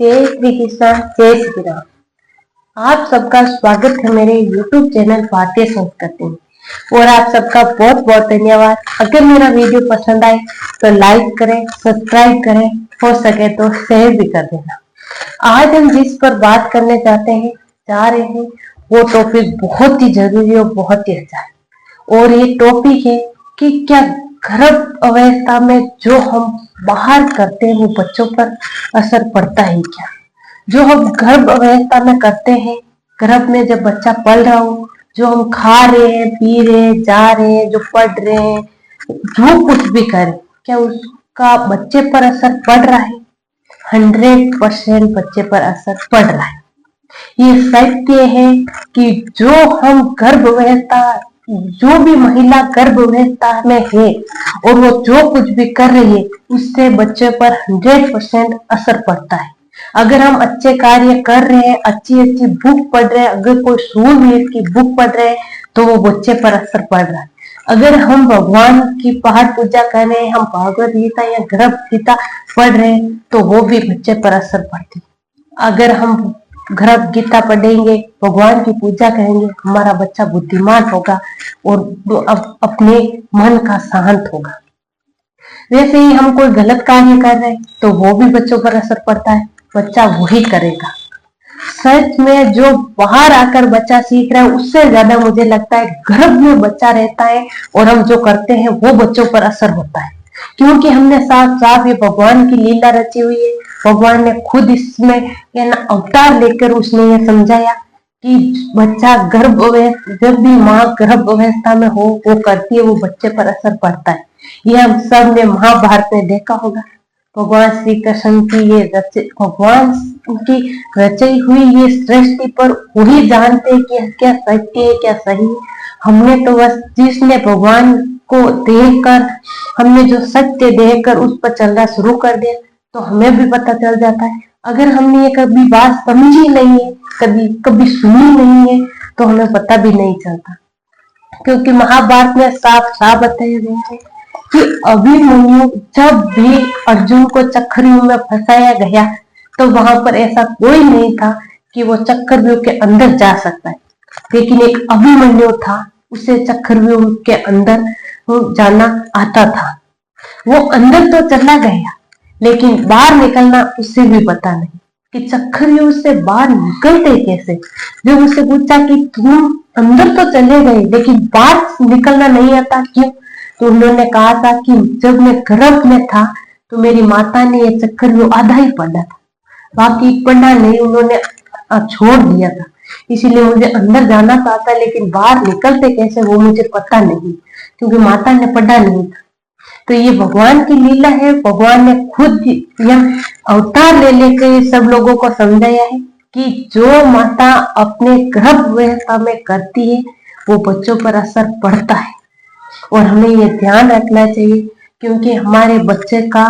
जय श्री कृष्ण, जय श्री राम। आप सबका स्वागत है मेरे YouTube चैनल भारतीय संस्कृति में और आप सबका बहुत बहुत धन्यवाद। अगर मेरा वीडियो पसंद आए तो लाइक करें, सब्सक्राइब करें, हो सके तो शेयर भी कर देना। आज हम जिस पर बात करने जा रहे हैं वो टॉपिक बहुत ही जरूरी और बहुत ही अच्छा है। और ये टॉपिक है कि क्या गर्भ अवस्था में जो हम बाहर करते हैं वो बच्चों पर असर पड़ता है क्या? जो हम गर्भ अवस्था में करते हैं, गर्भ में जब बच्चा पल रहा हो, जो हम खा रहे हैं, पी रहे हैं, जा रहे हैं, जो पढ़ रहे हैं, जो कुछ भी करें, क्या उसका बच्चे पर असर पड़ रहा है? 100% बच्चे पर असर पड़ रहा है। ये सत्य है कि जो हम गर्भ अवस्था, जो भी महिला गर्भ अवस्था में है और वो जो कुछ भी कर रही है उससे बच्चे पर 100% असर पड़ता है। अगर हम अच्छे कार्य कर रहे हैं, अच्छी अच्छी बुक पढ़ रहे हैं, अगर कोई सूरवीर की बुक पढ़ रहे हैं तो वो बच्चे पर असर पड़ रहा है। अगर हम भगवान की पाठ पूजा कर रहे हैं, हम भागवत गीता या गर्भ गीता पढ़ रहे हैं तो वो भी बच्चे पर असर पड़ती है। अगर हम गर्भ गीता पढ़ेंगे, भगवान की पूजा करेंगे, हमारा बच्चा बुद्धिमान होगा और अपने मन का शांत होगा। वैसे ही हम कोई गलत कार्य कर रहे हैं तो वो भी बच्चों पर असर पड़ता है, बच्चा वही करेगा। सच में जो बाहर आकर बच्चा सीख रहा है उससे ज्यादा मुझे लगता है गर्भ में बच्चा रहता है और हम जो करते हैं वो बच्चों पर असर होता है। क्योंकि हमने साफ साफ ये भगवान की लीला रची हुई है। भगवान ने खुद इसमें अवतार लेकर उसने ये समझाया कि बच्चा जब भी माँ गर्भ अवस्था में हो वो करती है, वो बच्चे पर असर पड़ता है। ये हम सब ने महाभारत में देखा होगा। भगवान श्री कृष्ण की भगवान की रचाई हुई ये सृष्टि पर वही जानते हैं कि क्या सत्य है, क्या सही है। हमने तो बस जिसने भगवान को देखकर, हमने जो सत्य देखकर उस पर चलना शुरू कर दिया तो हमें भी पता चल जाता है। अगर हमने ये कभी बात समझी नहीं है, कभी सुनी नहीं है तो हमें पता भी नहीं चलता। क्योंकि महाभारत में साफ साफ बताया गया है कि अभिमन्यु जब भी अर्जुन को चक्रव्यूह में फंसाया गया तो वहां पर ऐसा कोई नहीं था कि वो चक्रव्यूह के अंदर जा सकता है, लेकिन एक अभिमन्यु था, उसे चक्रव्यूह के अंदर जाना आता था। वो अंदर तो चला गया लेकिन बाहर निकलना उससे भी पता नहीं कि चक्रव्यूह से बाहर निकलते कैसे। जब उससे पूछा कि तुम अंदर तो चले गए लेकिन बाहर निकलना नहीं आता क्यों, तो उन्होंने कहा था कि जब मैं गर्भ में था तो मेरी माता ने ये चक्रव्यूह आधा ही पढ़ा था, बाकी पढ़ना नहीं, उन्होंने छोड़ दिया था। इसीलिए मुझे अंदर जाना तो आता लेकिन बाहर निकलते कैसे वो मुझे पता नहीं, क्योंकि माता ने पढ़ा नहीं था। तो ये भगवान की लीला है। भगवान ने खुद यह अवतार ले लेकर सब लोगों को समझाया है कि जो माता अपने गर्भ अवस्था में करती है वो बच्चों पर असर पड़ता है। और हमें ये ध्यान रखना चाहिए क्योंकि हमारे बच्चे का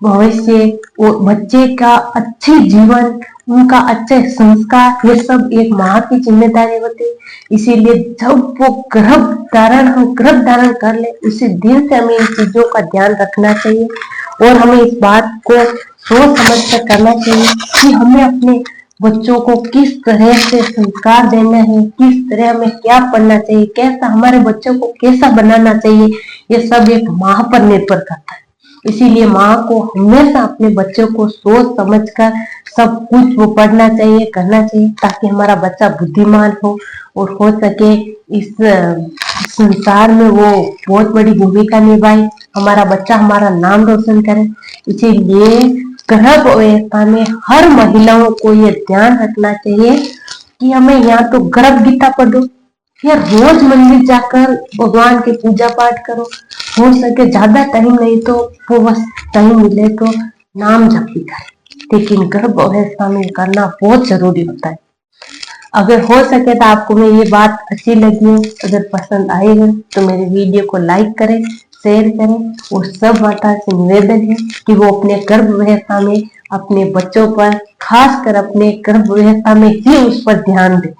भविष्य और बच्चे का अच्छे जीवन, उनका अच्छे संस्कार, ये सब एक माँ की जिम्मेदारी होती है। इसीलिए जब वो हम गर्भ धारण कर ले उसी दिन से हमें इन चीजों का ध्यान रखना चाहिए और हमें इस बात को सोच समझ कर करना चाहिए कि हमें अपने बच्चों को किस तरह से संस्कार देना है, किस तरह हमें क्या पढ़ना चाहिए, कैसा हमारे बच्चों को कैसा बनाना चाहिए, ये सब एक माँ पर निर्भर करता है। इसीलिए माँ को हमेशा अपने बच्चों को सोच समझकर सब कुछ वो पढ़ना चाहिए, करना चाहिए, ताकि हमारा बच्चा बुद्धिमान हो और हो सके इस संसार में वो बहुत बड़ी भूमिका निभाए, हमारा बच्चा हमारा नाम रोशन करे। इसीलिए गर्भ अवस्था में हर महिलाओं को ये ध्यान रखना चाहिए कि हमें या तो गर्भ गीता पढ़ो या रोज मंदिर जाकर भगवान की पूजा पाठ करो, हो सके ज्यादा टाइम नहीं तो वो बस टाइम मिले तो नाम जप भी करें, लेकिन गर्भ अवस्था में करना बहुत जरूरी होता है। अगर हो सके तो आपको मैं ये बात अच्छी लगी हो, अगर पसंद आई हो तो मेरे वीडियो को लाइक करें, शेयर करें और सब माता से निवेदन है कि वो अपने गर्भ अवस्था में अपने बच्चों पर, खासकर अपने गर्भ अवस्था में ही उस पर ध्यान दें।